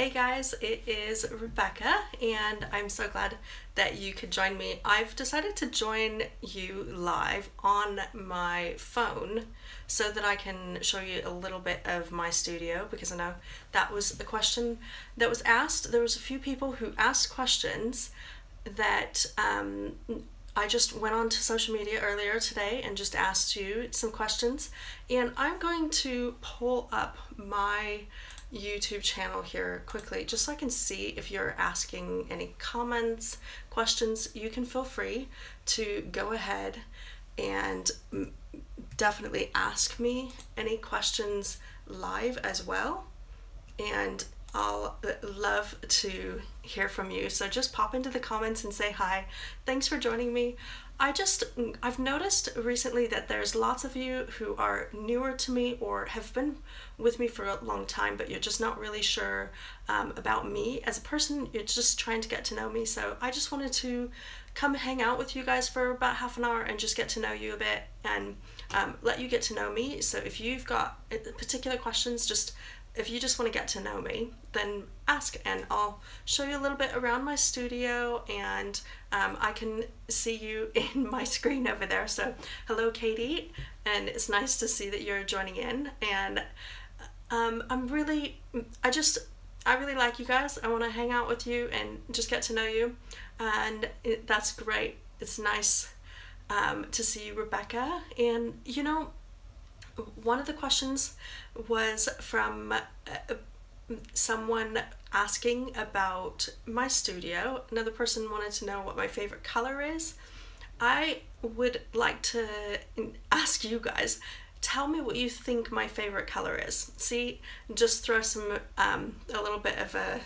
Hey guys, it is Rebecca, and I'm so glad that you could join me. I've decided to join you live on my phone so that I can show you a little bit of my studio, because I know that was a question that was asked. There was a few people who asked questions that I just went on to social media earlier today and just asked you some questions, and I'm going to pull up my YouTube channel here quickly just so I can see if you're asking any comments, questions. You can feel free to go ahead and definitely ask me any questions live as well, and I'll love to hear from you. So just pop into the comments and say hi. Thanks for joining me. I've noticed recently that there's lots of you who are newer to me or have been with me for a long time, but you're just not really sure about me as a person. You're just trying to get to know me. So I just wanted to come hang out with you guys for about half an hour and just get to know you a bit and let you get to know me. So if you've got particular questions, if you just want to get to know me, then ask, and I'll show you a little bit around my studio, and I can see you in my screen over there. So hello Katie, and it's nice to see that you're joining in, and I really like you guys. I want to hang out with you and just get to know you, and that's great. It's nice to see you, Rebecca. And you know, one of the questions was from someone asking about my studio. Another person wanted to know what my favorite color is. I would like to ask you guys, tell me what you think my favorite color is. See, just throw some a little bit of a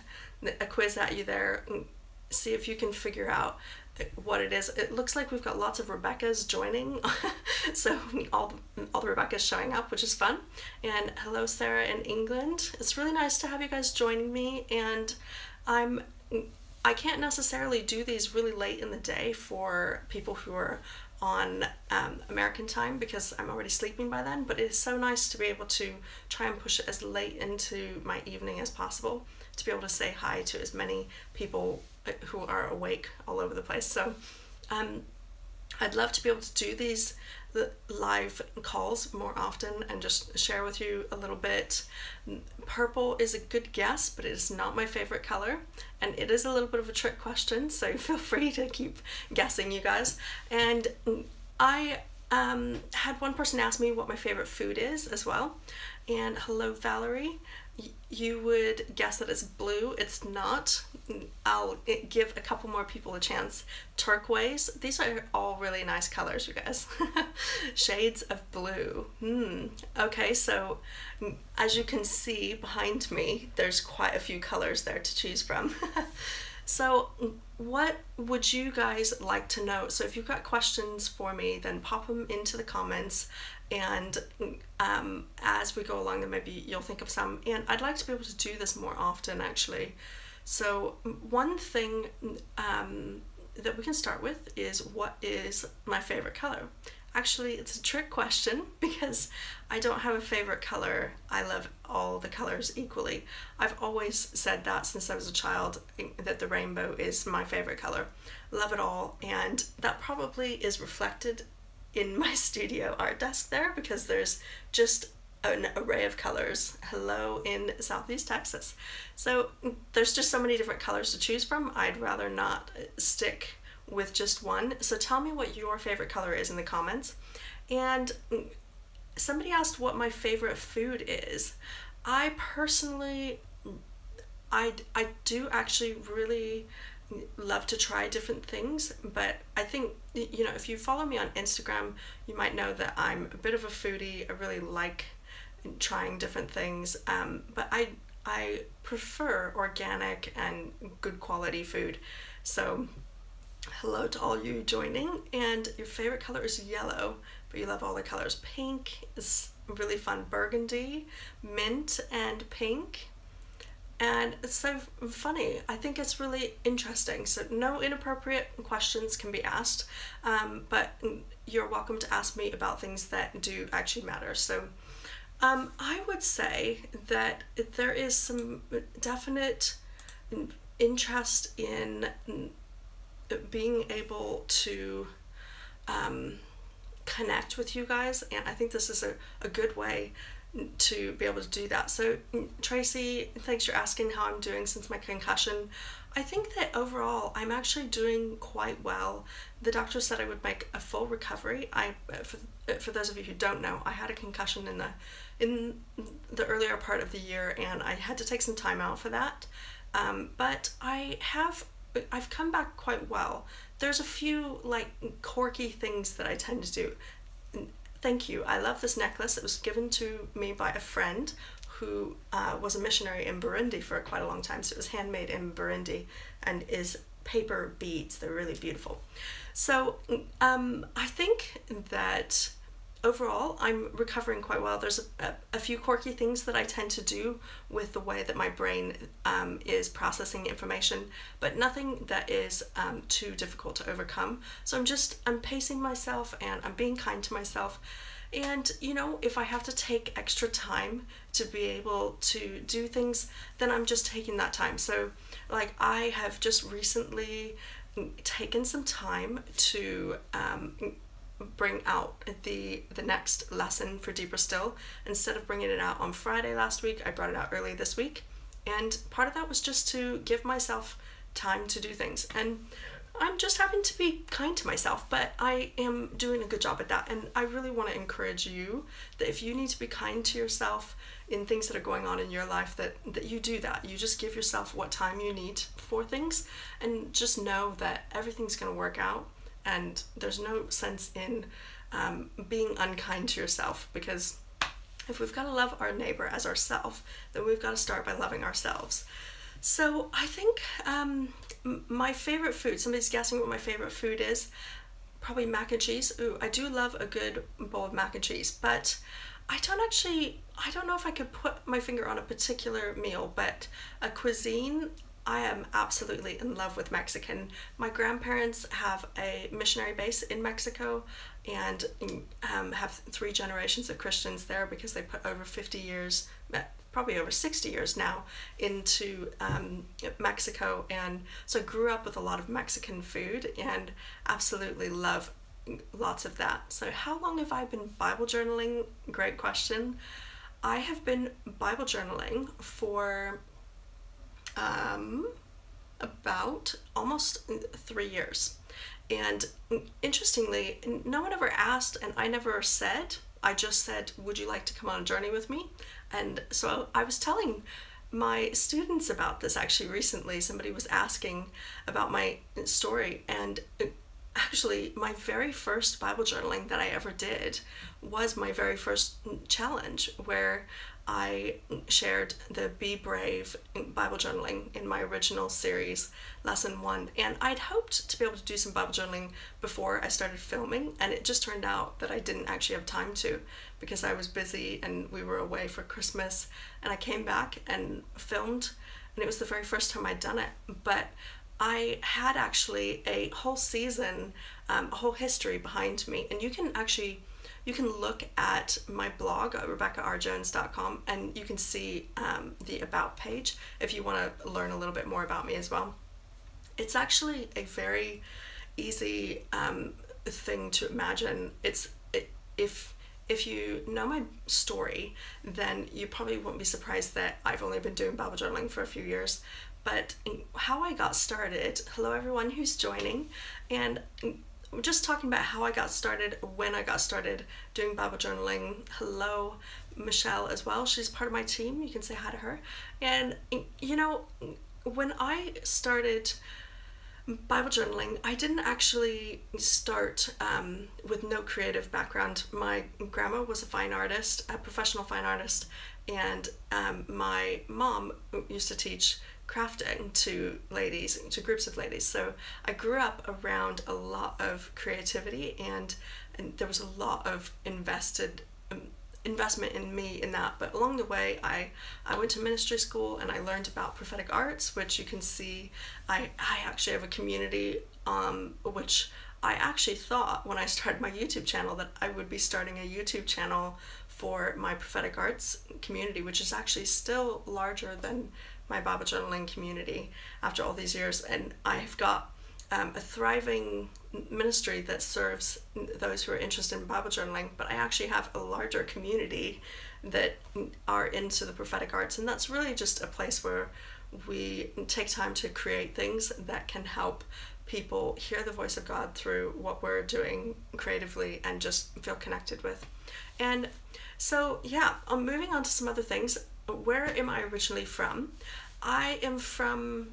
quiz at you there and see if you can figure out what it is. It looks like we've got lots of Rebeccas joining, so all the Rebeccas showing up, which is fun. And hello Sarah in England. It's really nice to have you guys joining me, and I can't necessarily do these really late in the day for people who are on American time because I'm already sleeping by then, but it is so nice to be able to try and push it as late into my evening as possible to be able to say hi to as many people who are awake all over the place. So I'd love to be able to do these live calls more often and just share with you a little bit. Purple is a good guess, but it is not my favorite color, and it is a little bit of a trick question, so feel free to keep guessing, you guys. And I had one person ask me what my favorite food is as well. And hello Valerie, you would guess that it's blue. It's not. I'll give a couple more people a chance. Turquoise. These are all really nice colors, you guys. Shades of blue. Okay, so as you can see behind me, there's quite a few colors there to choose from. So what would you guys like to know? So if you've got questions for me, then pop them into the comments, and as we go along, then maybe you'll think of some. And I'd like to be able to do this more often, actually. So one thing that we can start with is, what is my favorite color? Actually, it's a trick question because I don't have a favorite color. I love all the colors equally. I've always said that since I was a child, that the rainbow is my favorite color. Love it all, and that probably is reflected in my studio art desk there, because there's just an array of colors. Hello in Southeast Texas. So there's just so many different colors to choose from. I'd rather not stick with just one. So tell me what your favorite color is in the comments. And somebody asked what my favorite food is. I personally, I do actually really love to try different things, but I think, you know, if you follow me on Instagram, you might know that I'm a bit of a foodie. I really like trying different things, but I prefer organic and good quality food. So hello to all you joining. And your favorite color is yellow, but you love all the colors. Pink is really fun. Burgundy, mint, and pink. And it's so funny. I think it's really interesting. So no inappropriate questions can be asked, but you're welcome to ask me about things that do actually matter. So I would say that there is some definite interest in being able to connect with you guys, and I think this is a good way to be able to do that. So Tracy, thanks for asking how I'm doing since my concussion. I think that overall I'm actually doing quite well. The doctor said I would make a full recovery. For those of you who don't know, I had a concussion in the earlier part of the year, and I had to take some time out for that. But I've come back quite well. There's a few like quirky things that I tend to do. Thank you. I love this necklace. It was given to me by a friend who was a missionary in Burundi for quite a long time. So it was handmade in Burundi and is paper beads. They're really beautiful. So I think that overall I'm recovering quite well. There's a few quirky things that I tend to do with the way that my brain is processing information, but nothing that is too difficult to overcome. So I'm pacing myself and I'm being kind to myself. And you know, if I have to take extra time to be able to do things, then I'm just taking that time. So like I have just recently taken some time to bring out the next lesson for Deeper Still. Instead of bringing it out on Friday last week, I brought it out early this week, and part of that was just to give myself time to do things. And I'm just having to be kind to myself, but I am doing a good job at that. And I really want to encourage you that if you need to be kind to yourself in things that are going on in your life, that you do that. You just give yourself what time you need for things, and just know that everything's going to work out. And there's no sense in being unkind to yourself, because if we've got to love our neighbor as ourselves, then we've got to start by loving ourselves. So I think my favorite food, somebody's guessing what my favorite food is, probably mac and cheese. Ooh, I do love a good bowl of mac and cheese, but I don't know if I could put my finger on a particular meal, but a cuisine, I am absolutely in love with Mexican. My grandparents have a missionary base in Mexico and have 3 generations of Christians there, because they put over 50 years, probably over 60 years now, into Mexico. And so I grew up with a lot of Mexican food and absolutely love lots of that. So how long have I been Bible journaling? Great question. I have been Bible journaling for about almost 3 years. And interestingly, no one ever asked, and I never said. I just said, would you like to come on a journey with me? And so I was telling my students about this actually recently. Somebody was asking about my story, and actually my very first Bible journaling that I ever did was my very first challenge, where I shared the Be Brave Bible journaling in my original series, lesson 1. And I'd hoped to be able to do some Bible journaling before I started filming, and it just turned out that I didn't actually have time to, because I was busy and we were away for Christmas. And I came back and filmed, and it was the very first time I'd done it. But I had actually a whole season, a whole history behind me, and you can look at my blog at RebekahRJones.com, and you can see the About page if you want to learn a little bit more about me as well. It's actually a very easy thing to imagine. If you know my story, then you probably won't be surprised that I've only been doing Bible journaling for a few years. But how I got started, hello everyone who's joining, and we're just talking about how I got started, when I got started doing Bible journaling. Hello, Michelle as well. She's part of my team. You can say hi to her. And, you know, when I started Bible journaling, I didn't actually start with no creative background. My grandma was a fine artist, a professional fine artist, and my mom used to teach crafting to ladies, to groups of ladies. So I grew up around a lot of creativity, and there was a lot of investment in me in that. But along the way, I went to ministry school and I learned about prophetic arts, which you can see. I actually have a community which I actually thought when I started my YouTube channel that I would be starting a YouTube channel for my prophetic arts community, which is actually still larger than my Bible journaling community after all these years. And I've got a thriving ministry that serves those who are interested in Bible journaling, but I actually have a larger community that are into the prophetic arts, and that's really just a place where we take time to create things that can help people hear the voice of God through what we're doing creatively and just feel connected with. And so yeah, I'm moving on to some other things. Where am I originally from? I am from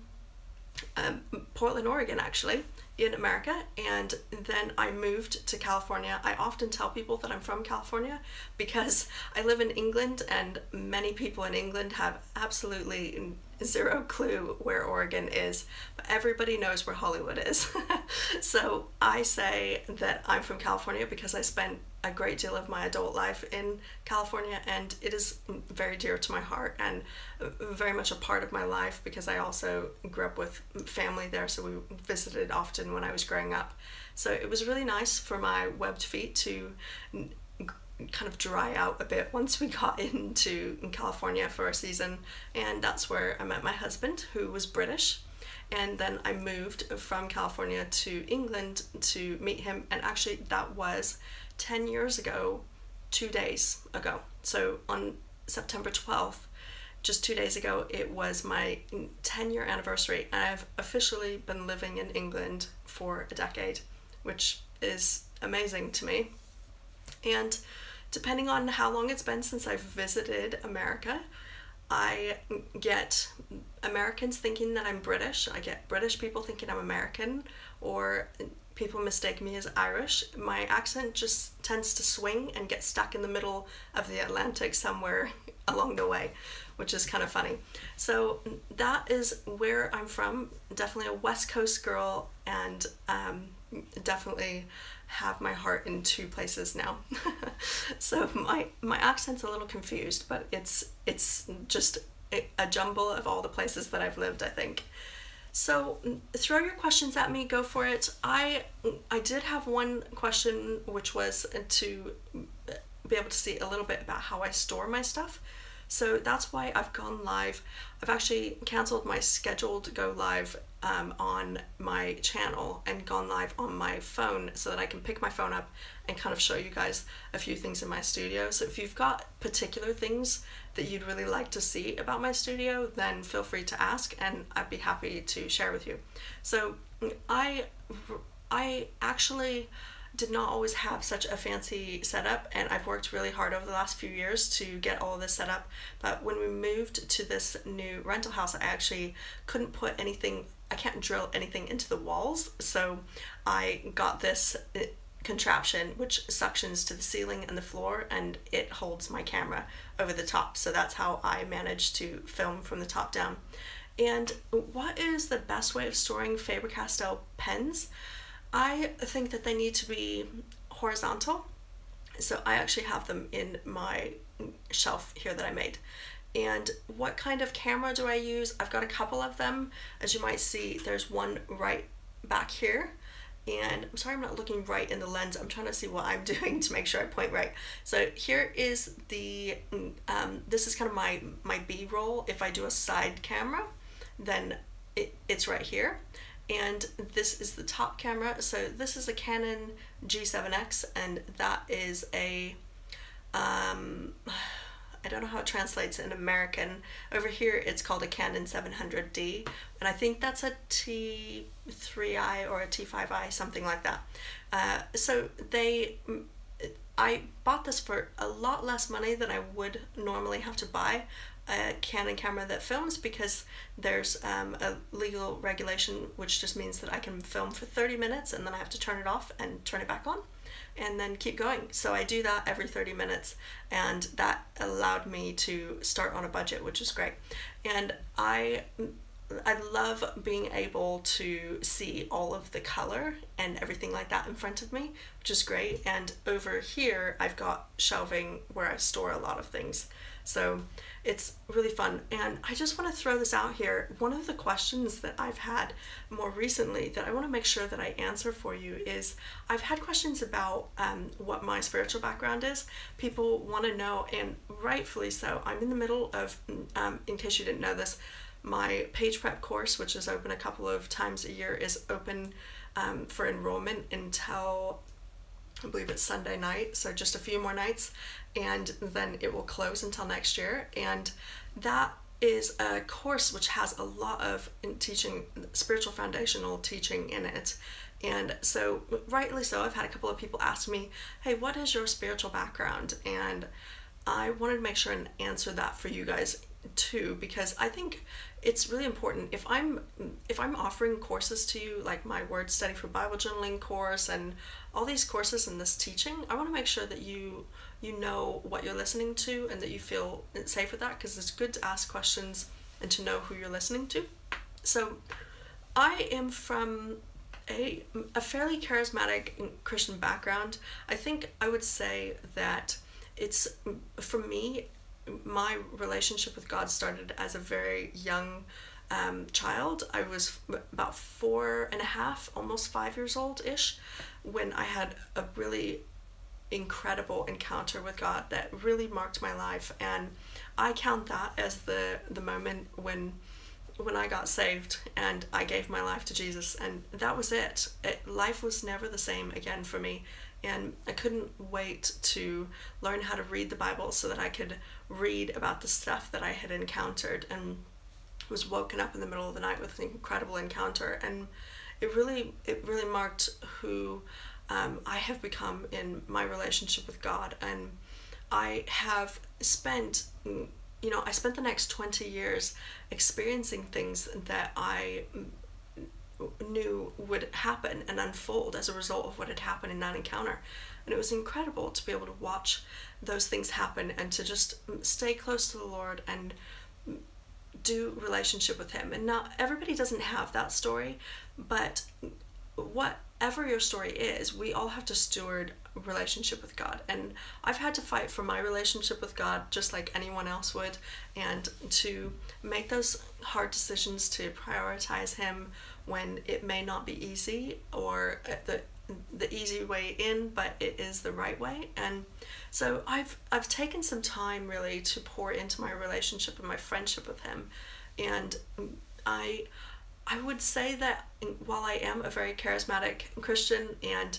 Portland, Oregon, actually, in America, and then I moved to California. I often tell people that I'm from California because I live in England, and many people in England have absolutely zero clue where Oregon is, but everybody knows where Hollywood is. So I say that I'm from California because I spent a great deal of my adult life in California, and it is very dear to my heart and very much a part of my life because I also grew up with family there, so we visited often when I was growing up. So it was really nice for my webbed feet to kind of dry out a bit once we got into California for a season, and that's where I met my husband, who was British. And then I moved from California to England to meet him, and actually that was 10 years ago, 2 days ago. So on September 12th, just 2 days ago, it was my 10-year anniversary, and I've officially been living in England for a decade, which is amazing to me. And depending on how long it's been since I've visited America, I get Americans thinking that I'm British. I get British people thinking I'm American, or people mistake me as Irish. My accent just tends to swing and get stuck in the middle of the Atlantic somewhere along the way, which is kind of funny. So that is where I'm from. Definitely a West Coast girl, and definitely have my heart in two places now. So my accent's a little confused, but it's just a jumble of all the places that I've lived, I think. So throw your questions at me, go for it. I did have one question, which was to be able to see a little bit about how I store my stuff. So that's why I've gone live. I've actually canceled my scheduled go live on my channel and gone live on my phone so that I can pick my phone up and kind of show you guys a few things in my studio. So if you've got particular things that you'd really like to see about my studio, then feel free to ask and I'd be happy to share with you. So I actually did not always have such a fancy setup, and I've worked really hard over the last few years to get all of this set up. But when we moved to this new rental house, I actually couldn't put anything, I can't drill anything into the walls. So I got this contraption which suctions to the ceiling and the floor, and it holds my camera over the top. So that's how I managed to film from the top down. And what is the best way of storing Faber-Castell pens? I think that they need to be horizontal. So I actually have them in my shelf here that I made. And what kind of camera do I use? I've got a couple of them. As you might see, there's one right back here. And I'm sorry I'm not looking right in the lens. I'm trying to see what I'm doing to make sure I point right. So here is the, this is kind of my B-roll. If I do a side camera, then it's right here. And this is the top camera. So this is a Canon G7X, and that is a, I don't know how it translates in American. Over here it's called a Canon 700D, and I think that's a T3i or a T5i, something like that. So I bought this for a lot less money than I would normally have to buy a Canon camera that films, because there's a legal regulation which just means that I can film for 30 minutes and then I have to turn it off and turn it back on and then keep going. So I do that every 30 minutes, and that allowed me to start on a budget, which is great. And I I love being able to see all of the color and everything like that in front of me, which is great. And over here, I've got shelving where I store a lot of things. So it's really fun. And I just want to throw this out here. One of the questions that I've had more recently that I want to make sure that I answer for you is I've had questions about what my spiritual background is. People want to know, and rightfully so. I'm in the middle of, in case you didn't know this, my page prep course, which is open a couple of times a year, is open for enrollment until I believe it's Sunday night, so just a few more nights, and then it will close until next year. And that is a course which has a lot of teaching, spiritual foundational teaching in it. And so rightly so, I've had a couple of people ask me, hey, what is your spiritual background? And I wanted to make sure and answer that for you guys too, because I think it's really important. If I'm offering courses to you, like my word study for Bible journaling course and all these courses and this teaching, I want to make sure that you know what you're listening to and that you feel safe with that, because it's good to ask questions and to know who you're listening to. So I am from a fairly charismatic Christian background. I think I would say that it's, for me, my relationship with God started as a very young child. I was about 4.5, almost 5 years old-ish, when I had a really incredible encounter with God that really marked my life. And I count that as the moment when I got saved and I gave my life to Jesus, and that was it. Life was never the same again for me. And I couldn't wait to learn how to read the Bible so that I could read about the stuff that I had encountered, and was woken up in the middle of the night with an incredible encounter. And it really marked who I have become in my relationship with God. And I have spent, I spent the next 20 years experiencing things that I knew would happen and unfold as a result of what had happened in that encounter. And it was incredible to be able to watch those things happen and to just stay close to the Lord and do relationship with Him. And not everybody doesn't have that story, but whatever your story is, we all have to steward relationship with God. And I've had to fight for my relationship with God just like anyone else would, and to make those hard decisions to prioritize Him when it may not be easy or the easy way in, but it is the right way. And so I've taken some time really to pour into my relationship and my friendship with Him. And I would say that while I am a very charismatic Christian, and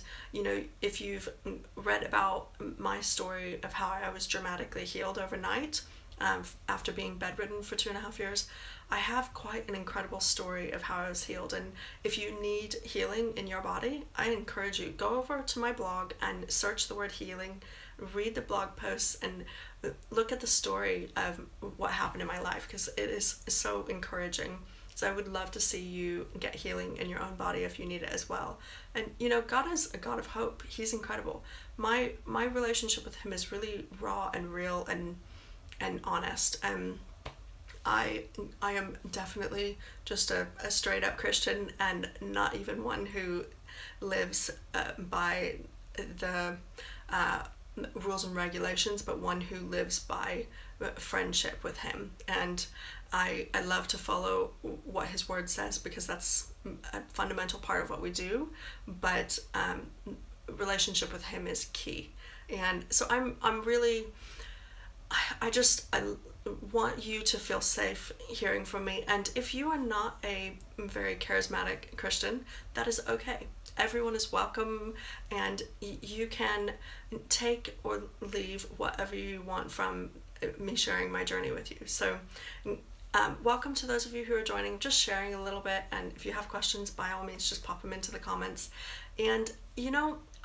if you've read about my story of how I was dramatically healed overnight after being bedridden for 2.5 years, I have quite an incredible story of how I was healed. And if you need healing in your body, I encourage you, go over to my blog and search the word healing, read the blog posts, and look at the story of what happened in my life, because it is so encouraging. So I would love to see you get healing in your own body if you need it as well. And God is a God of hope. He's incredible. My relationship with Him is really raw and real and honest. I am definitely just a straight up Christian, and not even one who lives by the rules and regulations, but one who lives by friendship with Him. And I love to follow what His word says, because that's a fundamental part of what we do, but relationship with Him is key. And so I'm really, I want you to feel safe hearing from me. And if you are not a very charismatic Christian, that is okay. Everyone is welcome, and you can take or leave whatever you want from me sharing my journey with you. So welcome to those of you who are joining, just sharing a little bit. And if you have questions, by all means, just pop them into the comments. And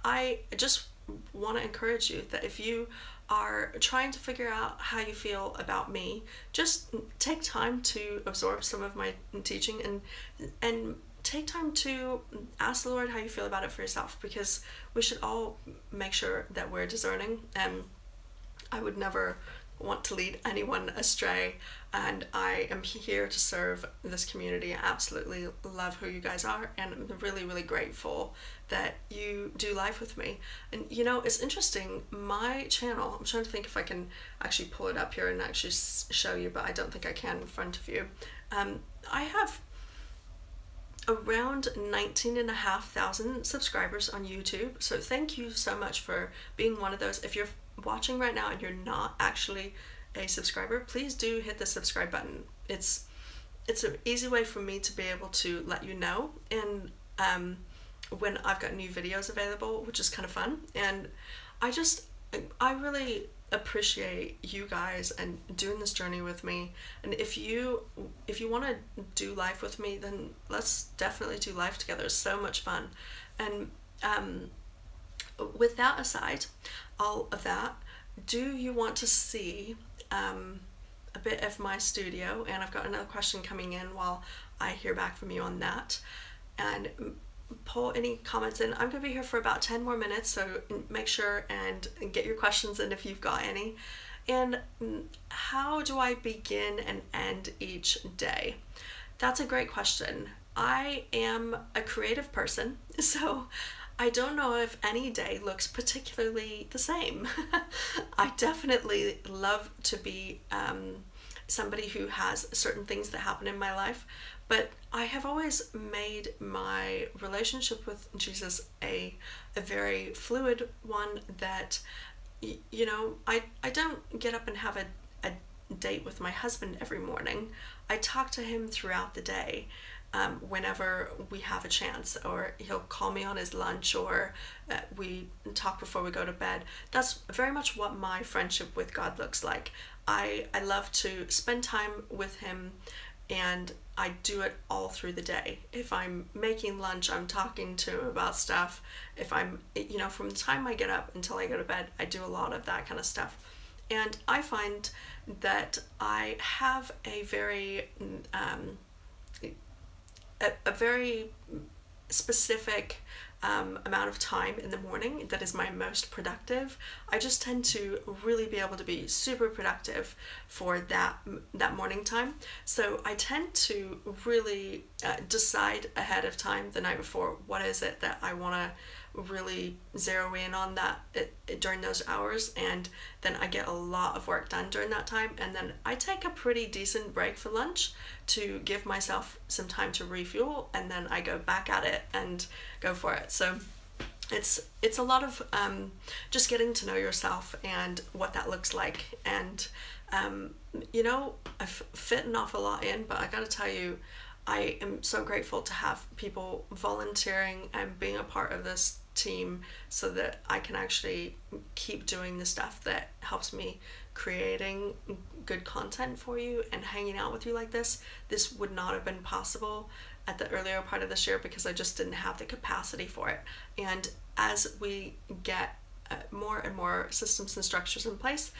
I just want to encourage you that if you are trying to figure out how you feel about me, just take time to absorb some of my teaching, and take time to ask the Lord how you feel about it for yourself, because we should all make sure that we're discerning. And I would never want to lead anyone astray, and I am here to serve this community. I absolutely love who you guys are, and I'm really, really grateful that you do life with me. And you know, it's interesting, my channel, I'm trying to think if I can actually pull it up here and actually show you, but I don't think I can in front of you. I have around 19,500 subscribers on YouTube, so thank you so much for being one of those. If you're watching right now and you're not actually a subscriber, please do hit the subscribe button. It's an easy way for me to be able to let you know, and when I've got new videos available, which is kind of fun. And I really appreciate you guys and doing this journey with me. And if you want to do life with me, then let's definitely do life together. It's so much fun. And with that aside, all of that, do you want to see a bit of my studio? And I've got another question coming in while I hear back from you on that. And pull any comments in. I'm going to be here for about 10 more minutes, so make sure and get your questions in if you've got any. And how do I begin and end each day? That's a great question. I am a creative person, so I don't know if any day looks particularly the same. I definitely love to be somebody who has certain things that happen in my life, but I have always made my relationship with Jesus a very fluid one, that, you know, I don't get up and have a date with my husband every morning. I talk to him throughout the day, whenever we have a chance, or he'll call me on his lunch, or we talk before we go to bed. That's very much what my friendship with God looks like. I love to spend time with him, and I do it all through the day. If I'm making lunch, I'm talking to him about stuff. If I'm, you know, from the time I get up until I go to bed, I do a lot of that kind of stuff. And I find that I have a very specific amount of time in the morning that is my most productive. I just tend to really be able to be super productive for that morning time. So I tend to really decide ahead of time the night before, what is it that I want to really zero in on during those hours, and then I get a lot of work done during that time. And then I take a pretty decent break for lunch to give myself some time to refuel, and then I go back at it and go for it. So it's a lot of just getting to know yourself and what that looks like. And you know, I've fit an awful lot in, but I gotta tell you, I am so grateful to have people volunteering and being a part of this team, so that I can actually keep doing the stuff that helps me creating good content for you and hanging out with you like this. This would not have been possible at the earlier part of this year, because I just didn't have the capacity for it. And as we get more and more systems and structures in place,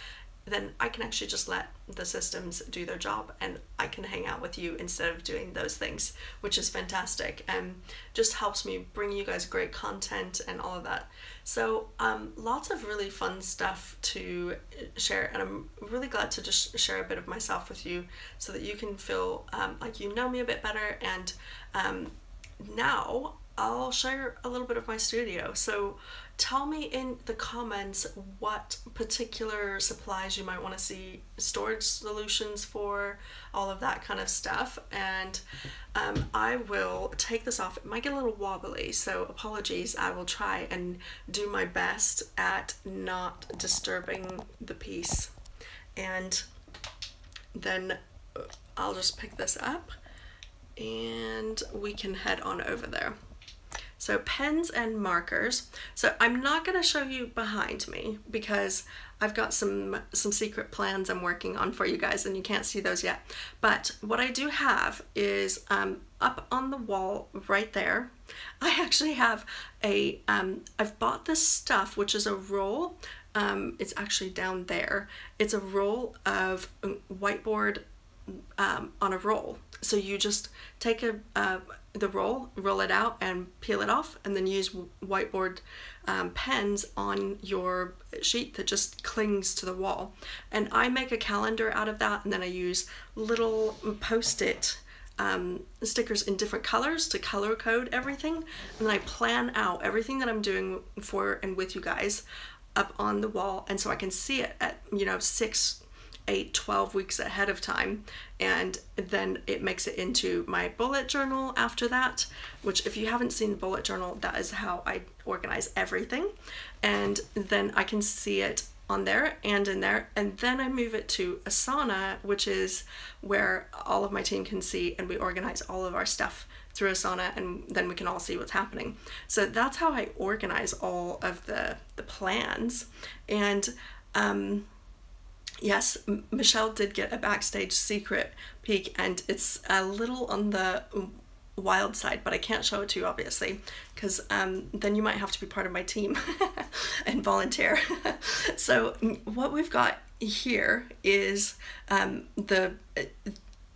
then I can actually just let the systems do their job, and I can hang out with you instead of doing those things, which is fantastic, and just helps me bring you guys great content and all of that. So lots of really fun stuff to share, and I'm really glad to just share a bit of myself with you, so that you can feel like you know me a bit better. And now I'll share a little bit of my studio. So tell me in the comments what particular supplies you might want to see storage solutions for, all of that kind of stuff. And I will take this off. It might get a little wobbly, so apologies. I will try and do my best at not disturbing the piece. And then I'll just pick this up and we can head on over there. So pens and markers. So I'm not going to show you behind me, because I've got some secret plans I'm working on for you guys, and you can't see those yet. But what I do have is up on the wall right there, I actually have I've bought this stuff, which is a roll. It's actually down there. It's a roll of whiteboard on a roll, So you just take the roll it out and peel it off, and then use whiteboard pens on your sheet that just clings to the wall. And I make a calendar out of that, and then I use little post-it stickers in different colors to color code everything, and then I plan out everything that I'm doing for and with you guys up on the wall, and so I can see it at 6, 8, 12 weeks ahead of time, and then it makes it into my bullet journal after that, which if you haven't seen the bullet journal, that is how I organize everything. And then I can see it on there and in there, and then I move it to Asana, which is where all of my team can see, and we organize all of our stuff through Asana, and then we can all see what's happening. So that's how I organize all of the plans. And yes, Michelle did get a backstage secret peek, and it's a little on the wild side, but I can't show it to you obviously, because then you might have to be part of my team and volunteer. So what we've got here is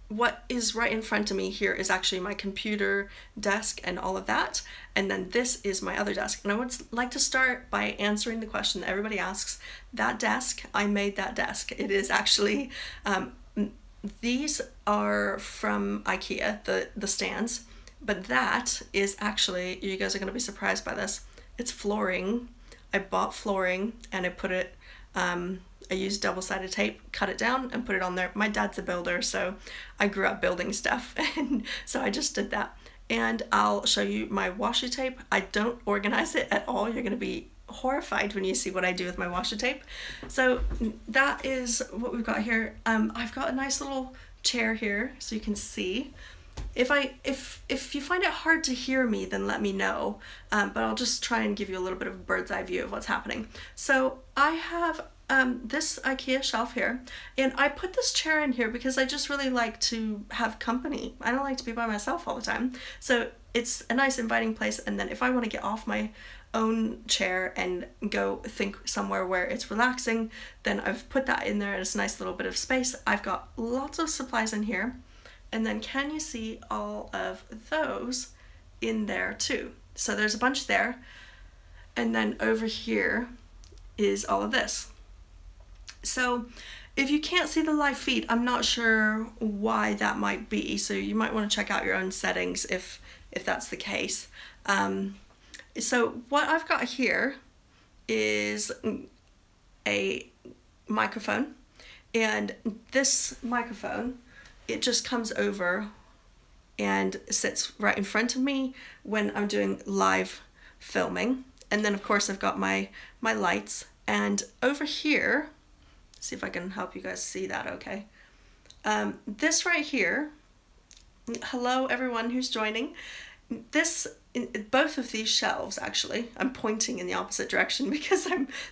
what is right in front of me here is actually my computer desk and all of that, and then this is my other desk. And I would like to start by answering the question that everybody asks. That desk, I made that desk. It is actually these are from IKEA, the stands, but that is actually, you guys are going to be surprised by this, it's flooring. I bought flooring and I put it, I used double-sided tape, cut it down and put it on there. My dad's a builder, so I grew up building stuff, and so I just did that. And I'll show you my washi tape. I don't organize it at all. You're going to be horrified when you see what I do with my washi tape. So that is what we've got here. I've got a nice little chair here so you can see. If you find it hard to hear me, then let me know, but I'll just try and give you a little bit of a bird's eye view of what's happening. So I have this IKEA shelf here, and I put this chair in here because I just really like to have company. I don't like to be by myself all the time, so it's a nice inviting place. And then if I want to get off my own chair and go think somewhere where it's relaxing, then I've put that in there, and it's a nice little bit of space. I've got lots of supplies in here, and then can you see all of those in there too? So there's a bunch there, and then over here is all of this. So if you can't see the live feed, I'm not sure why that might be, so you might want to check out your own settings if that's the case. So what I've got here is a microphone, and this microphone, it just comes over and sits right in front of me when I'm doing live filming. And then of course I've got my lights, and over here, see if I can help you guys see that okay. This right here, hello everyone who's joining. Both of these shelves, actually, I'm pointing in the opposite direction because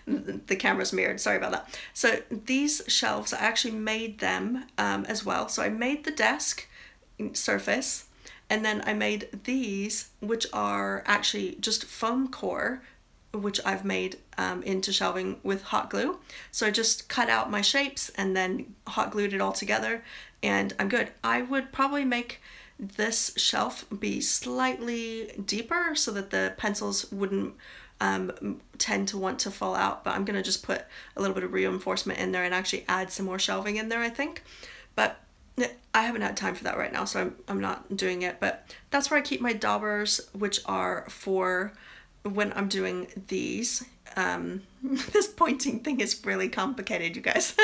the camera's mirrored, sorry about that. So these shelves, I actually made them as well. So I made the desk surface, and then I made these, which are actually just foam core, which I've made into shelving with hot glue. So I just cut out my shapes and then hot glued it all together, and I'm good. I would probably make this shelf be slightly deeper so that the pencils wouldn't tend to want to fall out, but I'm gonna just put a little bit of reinforcement in there and actually add some more shelving in there, I think. But I haven't had time for that right now, so I'm not doing it. But that's where I keep my daubers, which are for when I'm doing these. This pointing thing is really complicated, you guys.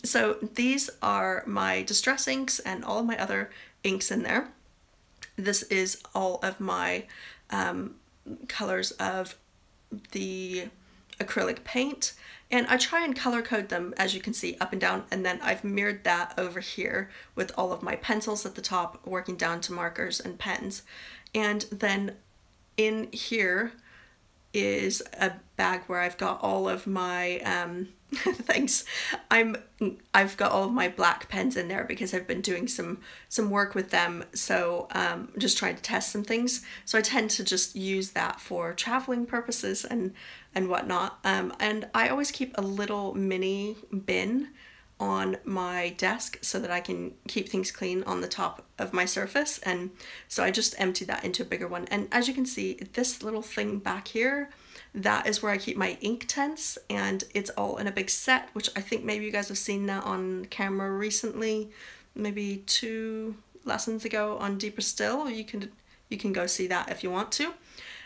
So these are my distress inks and all of my other inks in there. This is all of my colors of the acrylic paint, and I try and color code them, as you can see, up and down, and then I've mirrored that over here with all of my pencils at the top, working down to markers and pens. And then in here is a bag where I've got all of my things. I've got all of my black pens in there because I've been doing some work with them, so just trying to test some things. So I tend to just use that for traveling purposes and whatnot. And I always keep a little mini bin on my desk so that I can keep things clean on the top of my surface, and so I just emptied that into a bigger one. And as you can see, this little thing back here, that is where I keep my ink tents, and it's all in a big set, which I think maybe you guys have seen that on camera recently, maybe 2 lessons ago on Deeper Still. You can go see that if you want to.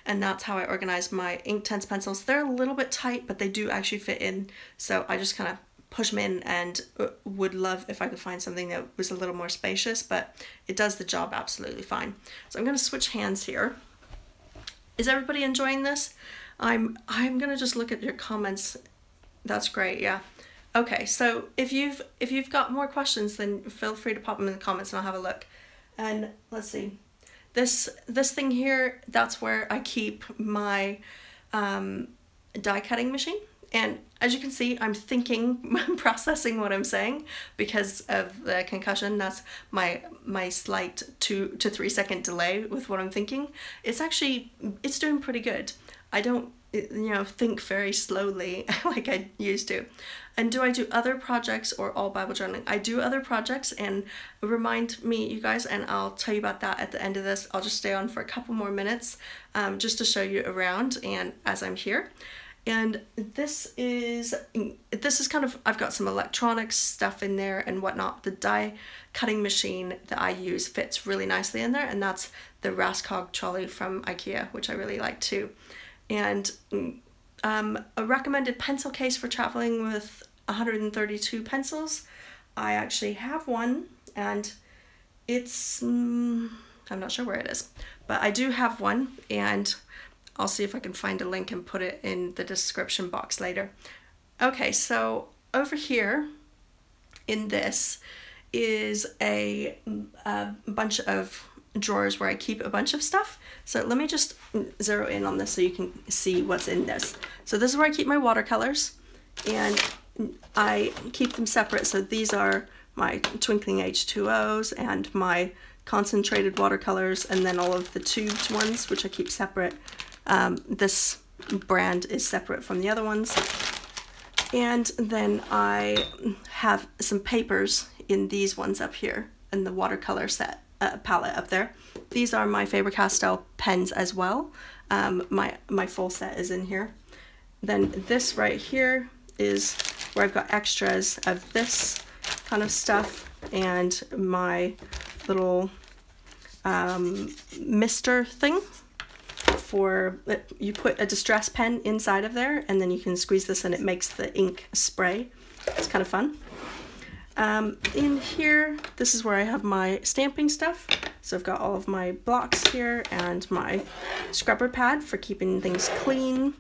And that's how I organize my ink tents pencils. They're a little bit tight, but they do actually fit in, so I just kind of push them in, and would love if I could find something that was a little more spacious, but it does the job absolutely fine. So I'm going to switch hands here. Is everybody enjoying this? I'm going to just look at your comments. That's great, yeah. Okay, so if you've got more questions, then feel free to pop them in the comments and I'll have a look. And let's see. This thing here, that's where I keep my die cutting machine. And as you can see, I'm thinking, processing what I'm saying because of the concussion. That's my slight 2 to 3 second delay with what I'm thinking. It's doing pretty good. I don't, think very slowly like I used to. And do I do other projects or all Bible journaling? I do other projects, and remind me, you guys, and I'll tell you about that at the end of this. I'll just stay on for a couple more minutes just to show you around and as I'm here. And this is kind of, I've got some electronics stuff in there and whatnot. The die cutting machine that I use fits really nicely in there, and that's the Raskog trolley from IKEA, which I really like too. And a recommended pencil case for traveling with 132 pencils. I actually have one, and it's, I'm not sure where it is, but I do have one, and I'll see if I can find a link and put it in the description box later. Okay, so over here in this is a bunch of drawers where I keep a bunch of stuff. So let me just zero in on this so you can see what's in this. So this is where I keep my watercolors, and I keep them separate. So these are my twinkling H2Os and my concentrated watercolors, and then all of the tubed ones, which I keep separate. This brand is separate from the other ones. And then I have some papers in these ones up here, in the watercolor set palette up there. These are my Faber-Castell pens as well. My full set is in here. Then this right here is where I've got extras of this kind of stuff, and my little mister thing. For you put a distress pen inside of there, and then you can squeeze this and it makes the ink spray. It's kind of fun. In here, this is where I have my stamping stuff. So I've got all of my blocks here, and my scrubber pad for keeping things clean,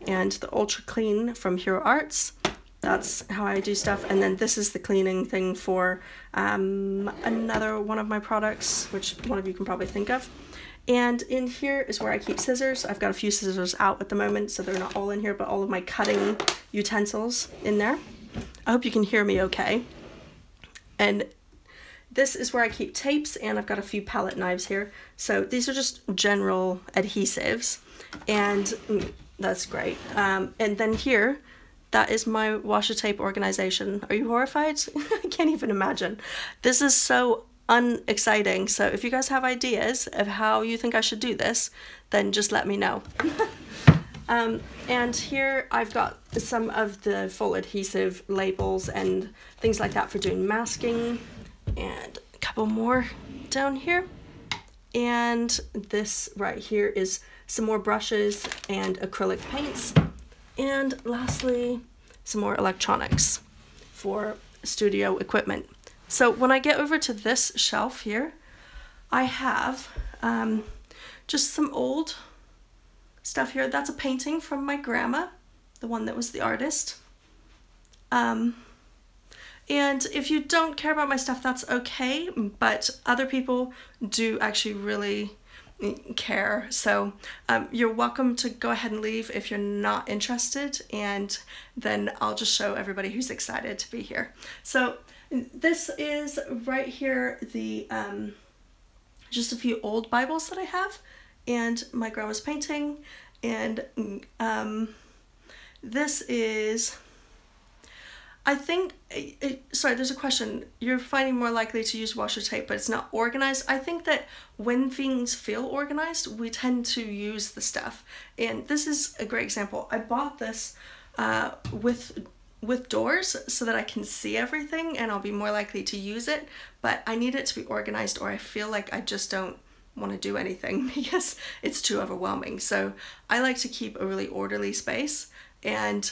and the Ultra Clean from Hero Arts. That's how I do stuff. And then this is the cleaning thing for another one of my products, which one of you can probably think of. And in here is where I keep scissors. I've got a few scissors out at the moment, so they're not all in here, but all of my cutting utensils in there. I hope you can hear me okay. And this is where I keep tapes, and I've got a few palette knives here. So these are just general adhesives, and that's great. And then here, that is my washi tape organization. Are you horrified? I can't even imagine. This is so unexciting. So if you guys have ideas of how you think I should do this, then just let me know. And here I've got some of the full adhesive labels and things like that for doing masking, and a couple more down here. And this right here is some more brushes and acrylic paints. And lastly, some more electronics for studio equipment. So when I get over to this shelf here, I have just some old stuff here. That's a painting from my grandma, the one that was the artist. And if you don't care about my stuff, that's okay, but other people do actually really care. So you're welcome to go ahead and leave if you're not interested, and then I'll just show everybody who's excited to be here. So this is right here, the just a few old Bibles that I have, and my grandma's painting, and this is, I think, sorry, there's a question. You're finding more likely to use washi tape, but it's not organized. I think that when things feel organized, we tend to use the stuff. And this is a great example. I bought this with doors so that I can see everything and I'll be more likely to use it, but I need it to be organized or I feel like I just don't want to do anything because it's too overwhelming. So I like to keep a really orderly space, and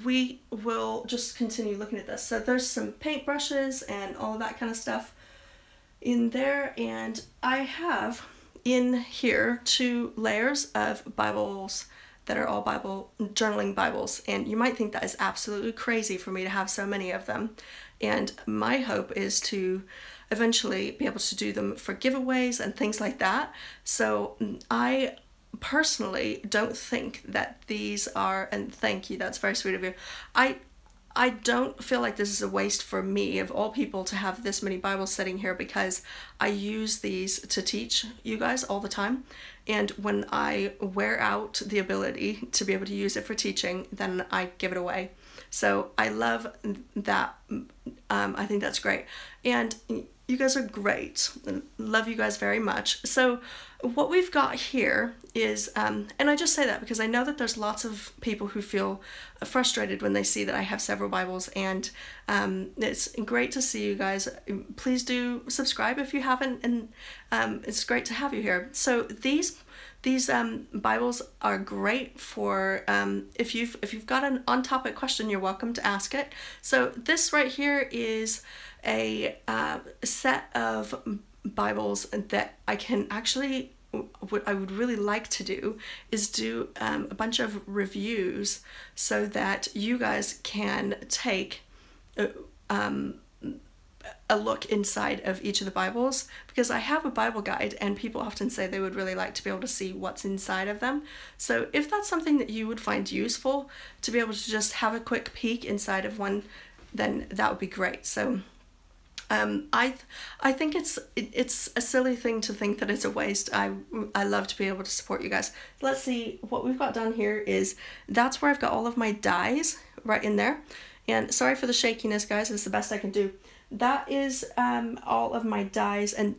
we will just continue looking at this. So there's some paintbrushes and all of that kind of stuff in there, and I have in here 2 layers of Bibles that are all journaling Bibles, and you might think that is absolutely crazy for me to have so many of them, and my hope is to eventually be able to do them for giveaways and things like that. So I personally don't think that these are, and thank you, that's very sweet of you, I don't feel like this is a waste for me, of all people, to have this many Bibles sitting here, because I use these to teach you guys all the time, and when I wear out the ability to be able to use it for teaching, then I give it away. So I love that. I think that's great, and you guys are great. Love you guys very much. So what we've got here is, and I just say that because I know that there's lots of people who feel frustrated when they see that I have several Bibles, and it's great to see you guys. Please do subscribe if you haven't, and it's great to have you here. So these Bibles are great for if you've got an on-topic question, you're welcome to ask it. So this right here is a set of Bibles that I can actually, what I would really like to do is do a bunch of reviews so that you guys can take a look inside of each of the Bibles, because I have a Bible guide and people often say they would really like to be able to see what's inside of them. So if that's something that you would find useful, to be able to just have a quick peek inside of one, then that would be great. So I think it's a silly thing to think that it's a waste. I love to be able to support you guys. Let's see what we've got done here. Is that's where I've got all of my dies right in there, and sorry for the shakiness, guys, it's the best I can do. That is all of my dies, and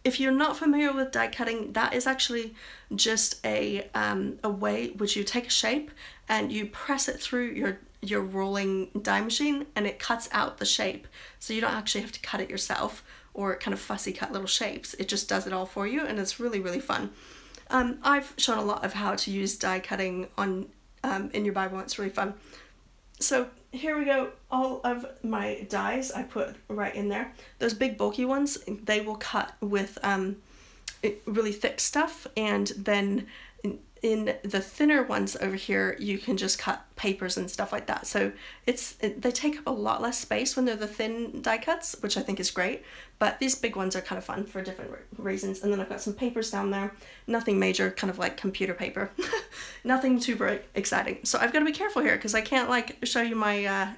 if you're not familiar with die cutting, that is actually just a way which you take a shape and you press it through your rolling die machine, and it cuts out the shape, so you don't actually have to cut it yourself or kind of fussy cut little shapes. It just does it all for you, and it's really, really fun. I've shown a lot of how to use die cutting on in your Bible, and it's really fun. So here we go, all of my dies I put right in there. Those big bulky ones, they will cut with really thick stuff, and then in the thinner ones over here, you can just cut papers and stuff like that. So they take up a lot less space when they're the thin die cuts, which I think is great. But these big ones are kind of fun for different reasons. And then I've got some papers down there. Nothing major, kind of like computer paper. Nothing super exciting. So I've got to be careful here because I can't like show you my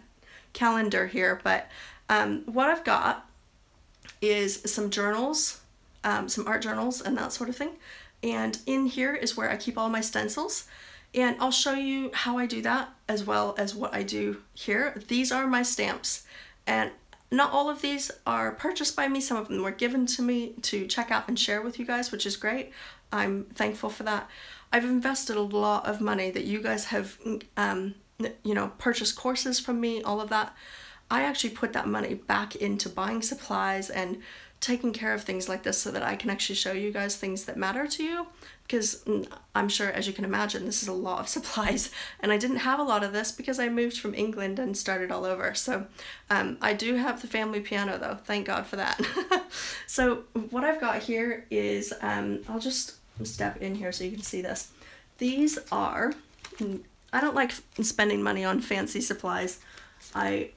calendar here. But what I've got is some journals, some art journals and that sort of thing. And in here is where I keep all my stencils, and I'll show you how I do that as well as what I do here. These are my stamps, and not all of these are purchased by me. Some of them were given to me to check out and share with you guys, which is great. I'm thankful for that. I've invested a lot of money that you guys have, you know, purchased courses from me, all of that. I actually put that money back into buying supplies and taking care of things like this so that I can actually show you guys things that matter to you, because I'm sure, as you can imagine, this is a lot of supplies, and I didn't have a lot of this because I moved from England and started all over. So I do have the family piano though, thank God for that. So what I've got here is, I'll just step in here so you can see this. These are, I don't like spending money on fancy supplies. I'm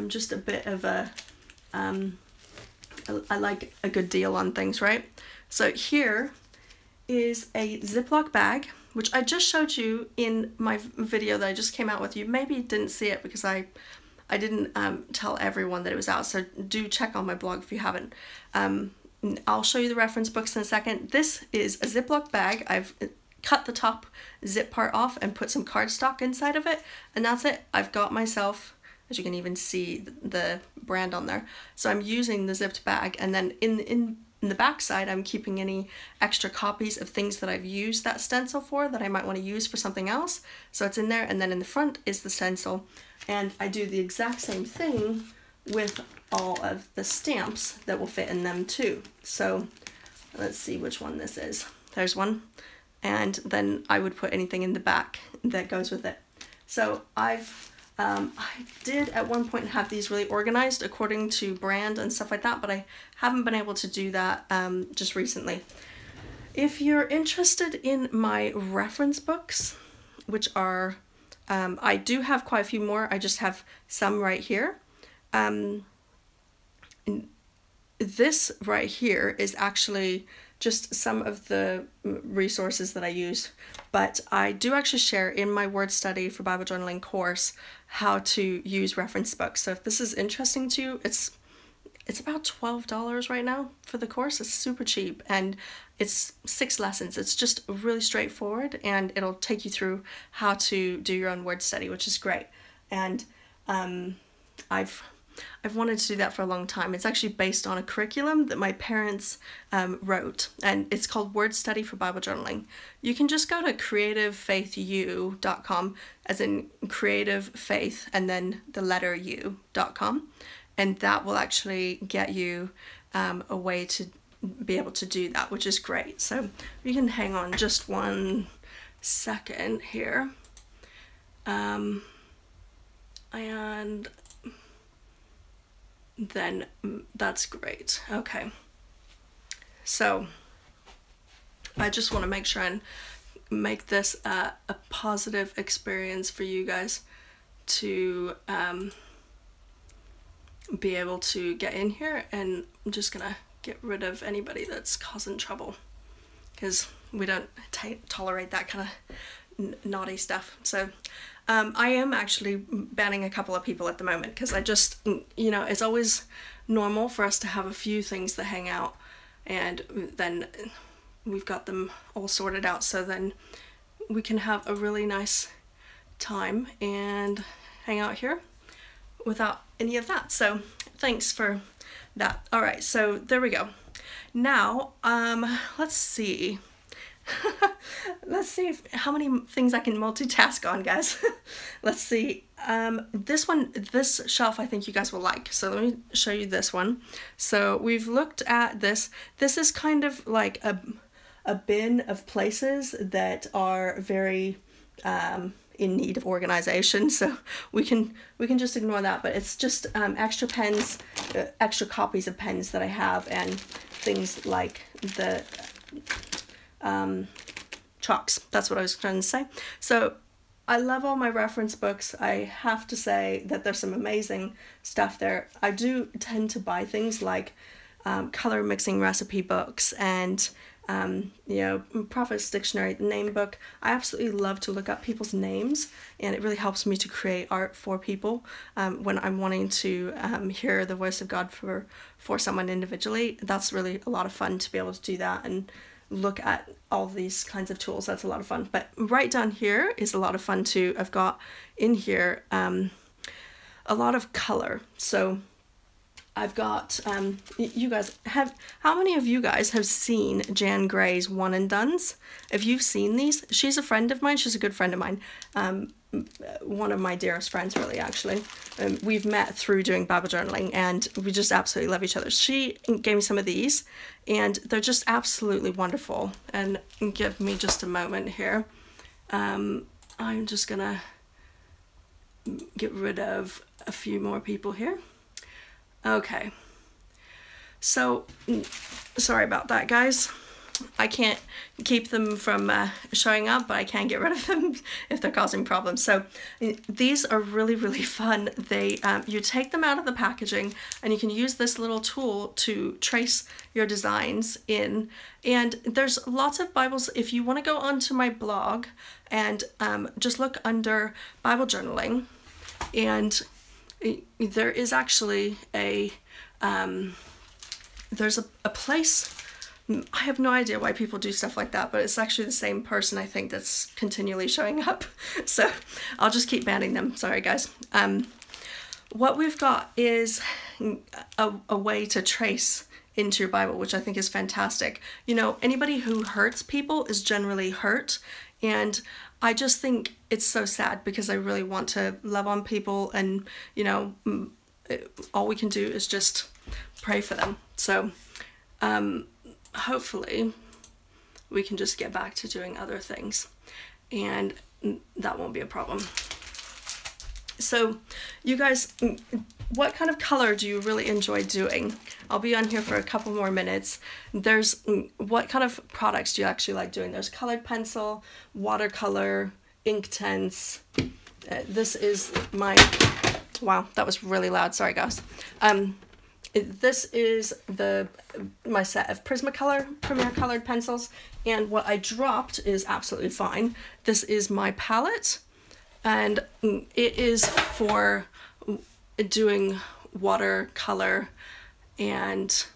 just a bit of a, I like a good deal on things, right? So here is a Ziploc bag, which I just showed you in my video that I just came out with. You maybe didn't see it because I didn't tell everyone that it was out, so do check on my blog if you haven't. I'll show you the reference books in a second. This is a Ziploc bag. I've cut the top zip part off and put some cardstock inside of it, and that's it. I've got myself, as you can even see the brand on there. So I'm using the zipped bag, and then in the back side I'm keeping any extra copies of things that I've used that stencil for that I might want to use for something else. So it's in there, and then in the front is the stencil. And I do the exact same thing with all of the stamps that will fit in them too. So let's see which one this is. There's one. And then I would put anything in the back that goes with it. So I did at one point have these really organized according to brand and stuff like that, but I haven't been able to do that just recently. If you're interested in my reference books, which are, I do have quite a few more, I just have some right here. This right here is actually just some of the resources that I use, but I do actually share in my word study for Bible journaling course how to use reference books. So if this is interesting to you, it's about $12 right now for the course. It's super cheap, and it's 6 lessons. It's just really straightforward, and it'll take you through how to do your own word study, which is great. And I've wanted to do that for a long time. It's actually based on a curriculum that my parents wrote, and it's called Word Study for Bible Journaling. You can just go to creativefaithu.com, as in creative faith and then the letter u.com, and that will actually get you a way to be able to do that, which is great. So you can hang on just one second here. And then that's great. Okay, so I just want to make sure and make this a positive experience for you guys to be able to get in here, and I'm just gonna get rid of anybody that's causing trouble, because we don't tolerate that kind of naughty stuff. So I am actually banning a couple of people at the moment, because I just, you know, it's always normal for us to have a few things that hang out, and then we've got them all sorted out, so then we can have a really nice time and hang out here without any of that. So thanks for that. All right, so there we go. Now, let's see. Let's see how many things I can multitask on, guys. Let's see. This shelf I think you guys will like. So let me show you this one. So we've looked at this. This is kind of like a bin of places that are very in need of organization. So we can just ignore that. But it's just extra pens, extra copies of pens that I have, and things like the chalks. That's what I was trying to say. So I love all my reference books. I have to say that there's some amazing stuff there. I do tend to buy things like color mixing recipe books and you know, Prophet's Dictionary, the name book. I absolutely love to look up people's names, and it really helps me to create art for people when I'm wanting to hear the voice of God for someone individually. That's really a lot of fun to be able to do that and look at all these kinds of tools. That's a lot of fun. But right down here is a lot of fun too. I've got in here a lot of color. So I've got, you guys have, how many of you guys have seen Jan Gray's One and Dones? If you've seen these, she's a friend of mine. She's a good friend of mine. One of my dearest friends, really, actually. We've met through doing Bible journaling, and we just absolutely love each other. She gave me some of these, and they're just absolutely wonderful. And give me just a moment here. I'm just gonna get rid of a few more people here. Okay, so sorry about that, guys. I can't keep them from showing up, but I can get rid of them if they're causing problems. So these are really, really fun. They you take them out of the packaging, and you can use this little tool to trace your designs in. And there's lots of Bibles. If you want to go onto my blog and just look under Bible journaling, and there is actually a there's a place I have no idea why people do stuff like that, but it's actually the same person, I think, that's continually showing up. So I'll just keep banning them. Sorry, guys. What we've got is a way to trace into your Bible, which I think is fantastic. You know, anybody who hurts people is generally hurt, and I just think it's so sad because I really want to love on people, and, you know, all we can do is just pray for them. So hopefully we can just get back to doing other things, and that won't be a problem. So you guys, what kind of color do you really enjoy doing? I'll be on here for a couple more minutes. There's, what kind of products do you actually like doing? There's colored pencil, watercolor, ink tints. This is my, wow, that was really loud. Sorry, guys. This is my set of Prismacolor Premier colored pencils, and what I dropped is absolutely fine. This is my palette, and it is for doing watercolor, and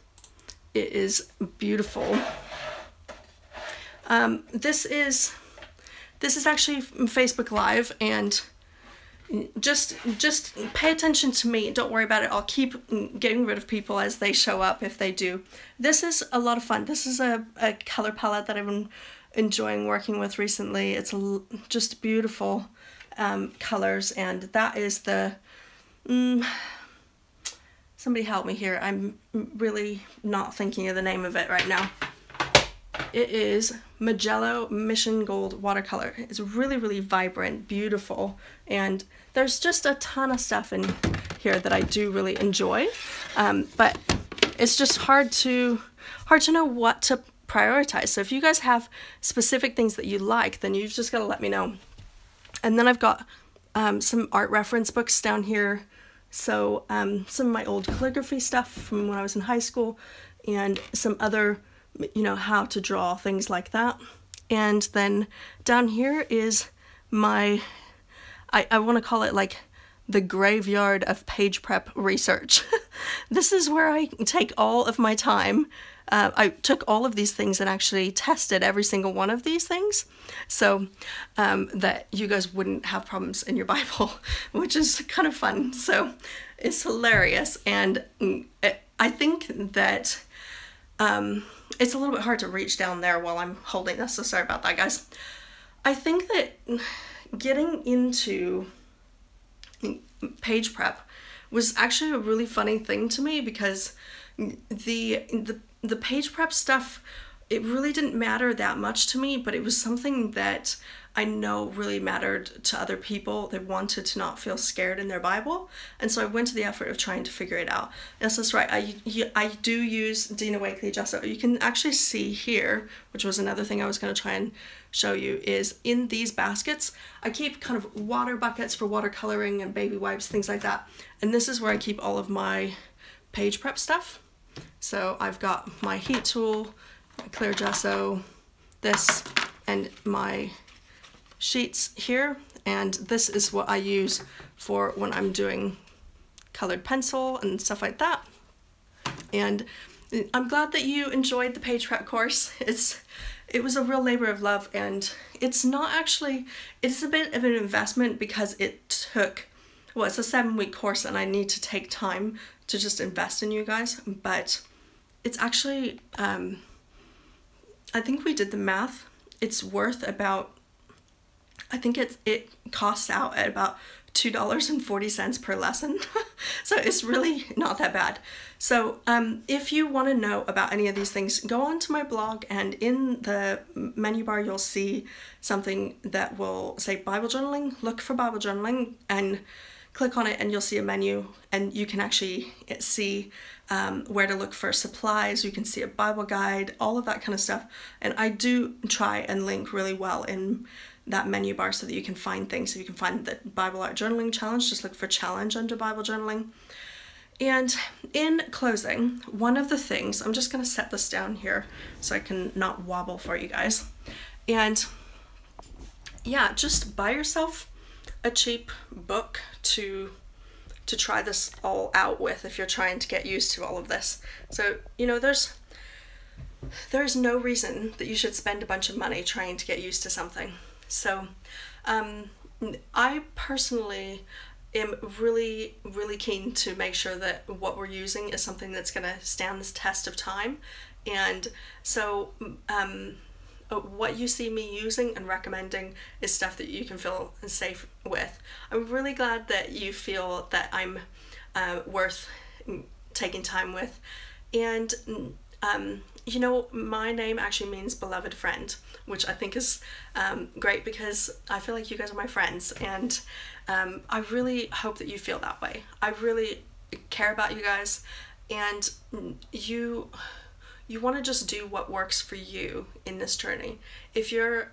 it is beautiful. This is actually Facebook Live, and just pay attention to me. Don't worry about it. I'll keep getting rid of people as they show up if they do. This is a lot of fun. This is a color palette that I've been enjoying working with recently. It's just beautiful colors, and that is the somebody help me here. I'm really not thinking of the name of it right now. It is Magello Mission Gold Watercolor. It's really, really vibrant, beautiful, and there's just a ton of stuff in here that I do really enjoy, but it's just hard to know what to prioritize. So if you guys have specific things that you like, then you've just got to let me know. And then I've got some art reference books down here. So some of my old calligraphy stuff from when I was in high school, and some other, you know, how to draw, things like that. And then down here is my, I want to call it like the graveyard of page prep research. This is where I take all of my time. I took all of these things and actually tested every single one of these things, so that you guys wouldn't have problems in your Bible, which is kind of fun. So it's hilarious, and I think that it's a little bit hard to reach down there while I'm holding this, so sorry about that, guys. I think that getting into page prep was actually a really funny thing to me, because the page prep stuff, it really didn't matter that much to me, but it was something that I know really mattered to other people. They wanted to not feel scared in their Bible, and so I went to the effort of trying to figure it out. Yes, that's right, I do use Dina Wakley gesso. You can actually see here, which was another thing I was going to try and show you, is in these baskets I keep kind of water buckets for watercoloring and baby wipes, things like that, and this is where I keep all of my page prep stuff. So I've got my heat tool, my clear gesso, this, and my sheets here, and this is what I use for when I'm doing colored pencil and stuff like that. And I'm glad that you enjoyed the page prep course. It was a real labor of love, and it's not actually, it's a bit of an investment because it took, well, it's a 7-week course and I need to take time to just invest in you guys, but it's actually, I think we did the math, it's worth about, I think it costs out at about $2.40 per lesson. So it's really not that bad. So if you want to know about any of these things, go on to my blog, and in the menu bar you'll see something that will say Bible journaling. Look for Bible journaling and click on it, and you'll see a menu, and you can actually see where to look for supplies. You can see a Bible guide, all of that kind of stuff, and I do try and link really well in that menu bar so that you can find things. So you can find the Bible Art Journaling Challenge, just look for challenge under Bible journaling. And in closing, one of the things, I'm just going to set this down here so I can not wobble for you guys, and yeah, just buy yourself a cheap book to try this all out with if you're trying to get used to all of this. So, you know, there's there's no reason that you should spend a bunch of money trying to get used to something. So I personally am really, really keen to make sure that what we're using is something that's going to stand the test of time. And so what you see me using and recommending is stuff that you can feel safe with. I'm really glad that you feel that I'm worth taking time with. And you know, my name actually means beloved friend, which I think is great, because I feel like you guys are my friends, and I really hope that you feel that way. I really care about you guys, and you want to just do what works for you in this journey. If you're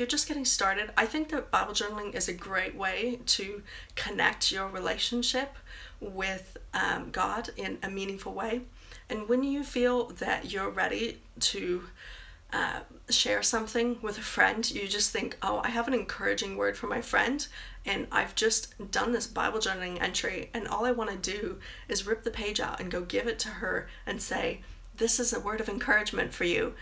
just getting started, I think that Bible journaling is a great way to connect your relationship with God in a meaningful way. And when you feel that you're ready to share something with a friend, you just think, oh, I have an encouraging word for my friend, and I've just done this Bible journaling entry, and all I want to do is rip the page out and go give it to her and say, this is a word of encouragement for you,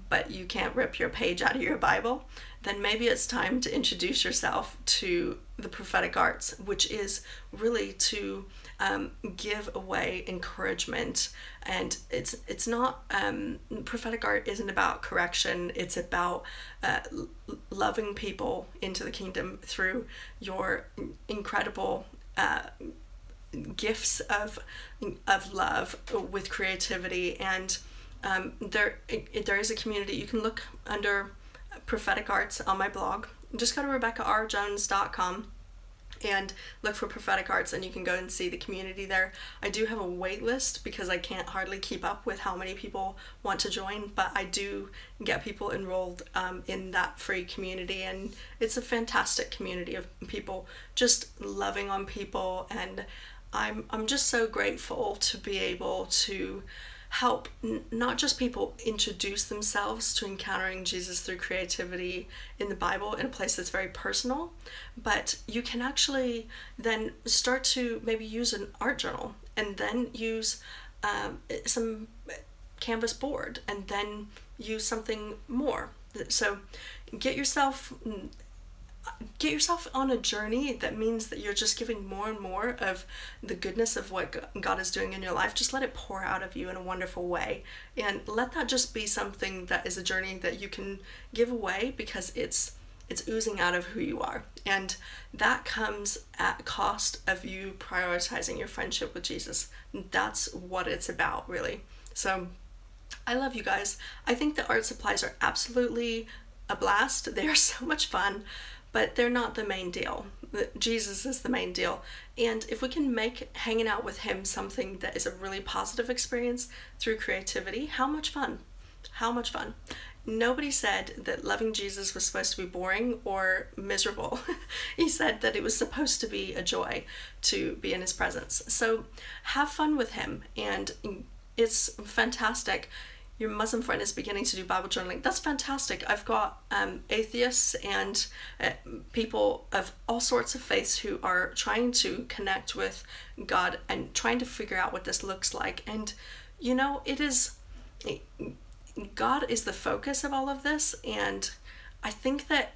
but you can't rip your page out of your Bible. Then maybe it's time to introduce yourself to the prophetic arts, which is really to give away encouragement. And it's not, prophetic art isn't about correction. It's about loving people into the kingdom through your incredible gifts of love with creativity. And there is a community. You can look under prophetic arts on my blog. Just go to RebekahRJones.com and look for prophetic arts, and you can go and see the community there. I do have a wait list because I can't hardly keep up with how many people want to join, but I do get people enrolled in that free community, and it's a fantastic community of people just loving on people. And I'm just so grateful to be able to help not just people introduce themselves to encountering Jesus through creativity in the Bible in a place that's very personal, but you can actually then start to maybe use an art journal, and then use some canvas board, and then use something more. So get yourself on a journey that means that you're just giving more and more of the goodness of what God is doing in your life. Just let it pour out of you in a wonderful way, and let that just be something that is a journey that you can give away, because it's oozing out of who you are. And that comes at cost of you prioritizing your friendship with Jesus. That's what it's about, really. So I love you guys. I think the art supplies are absolutely a blast. They are so much fun, but they're not the main deal. Jesus is the main deal. And if we can make hanging out with him something that is a really positive experience through creativity, how much fun? How much fun? Nobody said that loving Jesus was supposed to be boring or miserable. He said that it was supposed to be a joy to be in his presence. So have fun with him, and it's fantastic. Your Muslim friend is beginning to do Bible journaling. That's fantastic. I've got atheists and people of all sorts of faiths who are trying to connect with God and trying to figure out what this looks like. And you know, God is the focus of all of this, and I think that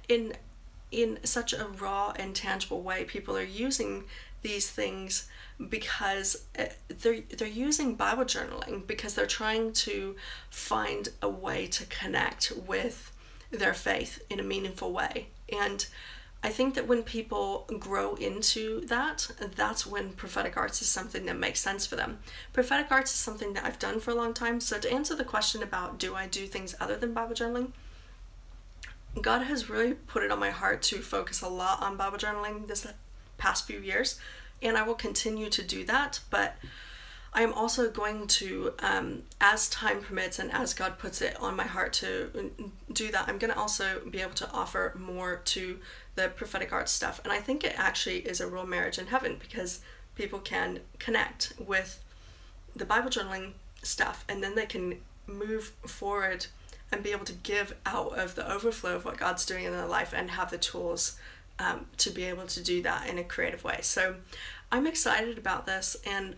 in such a raw and tangible way, people are using these things because they're using Bible journaling because they're trying to find a way to connect with their faith in a meaningful way. And I think that when people grow into that, that's when prophetic arts is something that makes sense for them. Prophetic arts is something that I've done for a long time. So to answer the question about do I do things other than Bible journaling, God has really put it on my heart to focus a lot on Bible journaling this past few years, and I will continue to do that. But I am also going to, as time permits and as God puts it on my heart to do that, I'm going to also be able to offer more to the prophetic arts stuff. And I think it actually is a real marriage in heaven, because people can connect with the Bible journaling stuff, and then they can move forward and be able to give out of the overflow of what God's doing in their life, and have the tools to be able to do that in a creative way. So I'm excited about this, and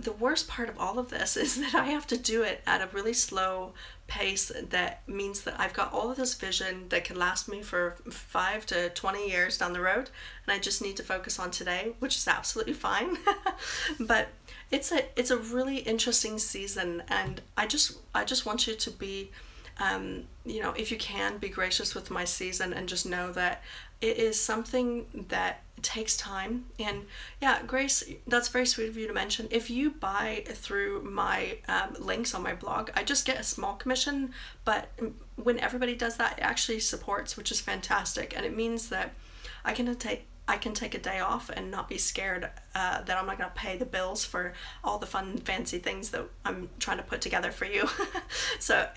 the worst part of all of this is that I have to do it at a really slow pace. That means that I've got all of this vision that could last me for 5 to 20 years down the road, and I just need to focus on today, which is absolutely fine. But it's a really interesting season, and I just want you to be, you know, if you can, be gracious with my season and just know that it is something that takes time. And yeah, Grace, that's very sweet of you to mention. If you buy through my links on my blog, I just get a small commission, but when everybody does that, it actually supports, which is fantastic. And it means that I can take a day off and not be scared that I'm not going to pay the bills for all the fun fancy things that I'm trying to put together for you. So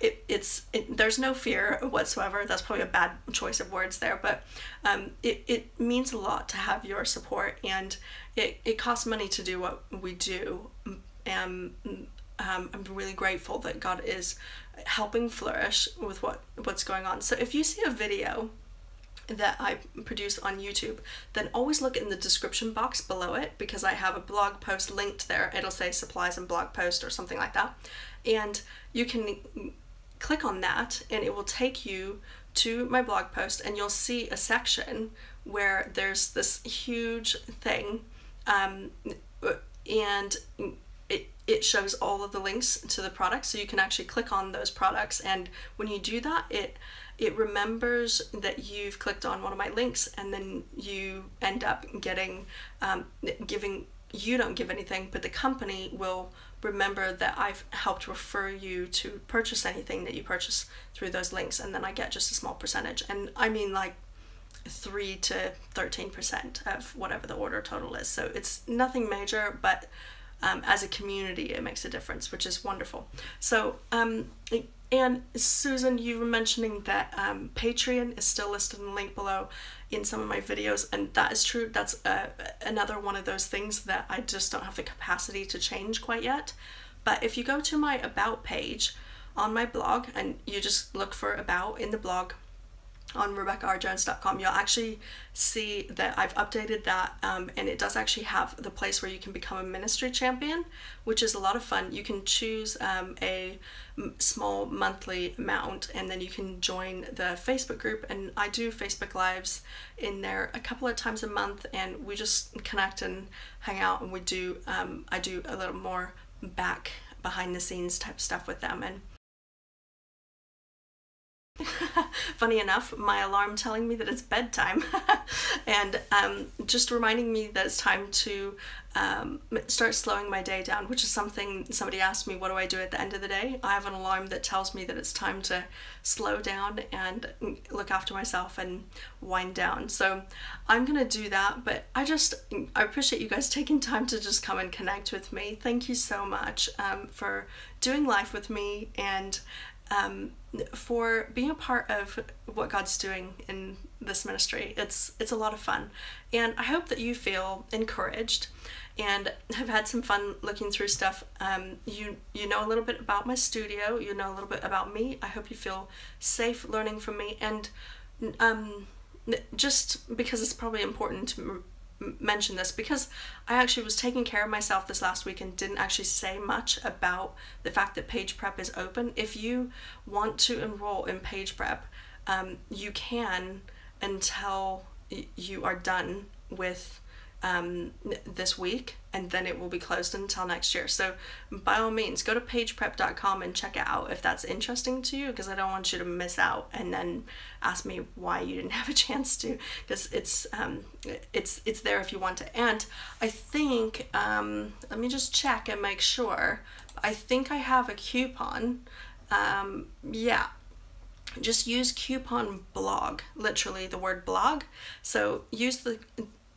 there's no fear whatsoever. That's probably a bad choice of words there, but it means a lot to have your support, and it costs money to do what we do. And I'm really grateful that God is helping flourish with what's going on. So if you see a video that I produce on YouTube, then always look in the description box below it, because I have a blog post linked there. It'll say supplies and blog post or something like that, and you can click on that and it will take you to my blog post, and you'll see a section where there's this huge thing, and it shows all of the links to the products, so you can actually click on those products, and when you do that, it remembers that you've clicked on one of my links, and then you end up getting, you don't give anything, but the company will remember that I've helped refer you to purchase anything that you purchase through those links, and then I get just a small percentage, and I mean like 3 to 13% of whatever the order total is. So it's nothing major, but as a community it makes a difference, which is wonderful. So and Susan, you were mentioning that Patreon is still listed in the link below in some of my videos, and that is true. That's another one of those things that I just don't have the capacity to change quite yet. But if you go to my About page on my blog, and you just look for About in the blog on RebekahRJones.com, you'll actually see that I've updated that, and it does actually have the place where you can become a ministry champion, which is a lot of fun. You can choose a small monthly amount, and then you can join the Facebook group, and I do Facebook Lives in there a couple of times a month, and we just connect and hang out, and we do I do a little more behind the scenes type stuff with them. And funny enough, my alarm telling me that it's bedtime and just reminding me that it's time to start slowing my day down, which is something somebody asked me, what do I do at the end of the day? I have an alarm that tells me that it's time to slow down and look after myself and wind down. So I'm gonna do that, but I appreciate you guys taking time to just come and connect with me. Thank you so much for doing life with me, and for being a part of what God's doing in this ministry. It's a lot of fun, and I hope that you feel encouraged and have had some fun looking through stuff. You know a little bit about my studio, you know a little bit about me. I hope you feel safe learning from me, and just because it's probably important to mention this, because I actually was taking care of myself this last week and didn't actually say much about the fact that Page Prep is open. If you want to enroll in Page Prep, you can until you are done with this week, and then it will be closed until next year. So by all means, go to pageprep.com and check it out if that's interesting to you, because I don't want you to miss out and then ask me why you didn't have a chance to, because it's there if you want to. And I think let me just check and make sure. I think I have a coupon. Yeah, just use coupon blog, literally the word blog. So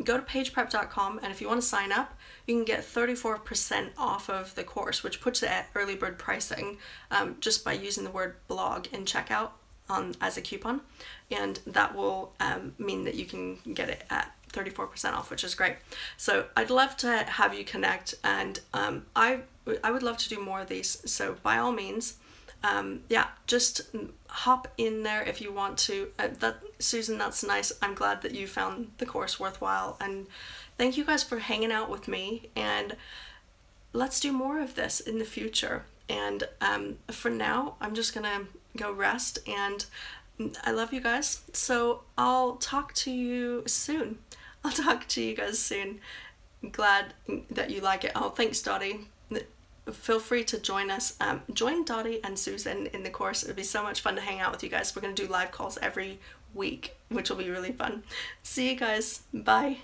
go to pageprep.com, and if you want to sign up, you can get 34% off of the course, which puts it at early bird pricing, just by using the word blog in checkout as a coupon, and that will mean that you can get it at 34% off, which is great. So I'd love to have you connect, and I would love to do more of these, so by all means, yeah, just hop in there if you want to. Susan, that's nice. I'm glad that you found the course worthwhile, and thank you guys for hanging out with me. And let's do more of this in the future. And for now, I'm just gonna go rest, and I love you guys. So I'll talk to you soon. I'll talk to you guys soon. Glad that you like it. Oh, thanks, Dottie. Feel free to join us. Join Dottie and Susan in the course. It would be so much fun to hang out with you guys. We're going to do live calls every week, which will be really fun. See you guys. Bye.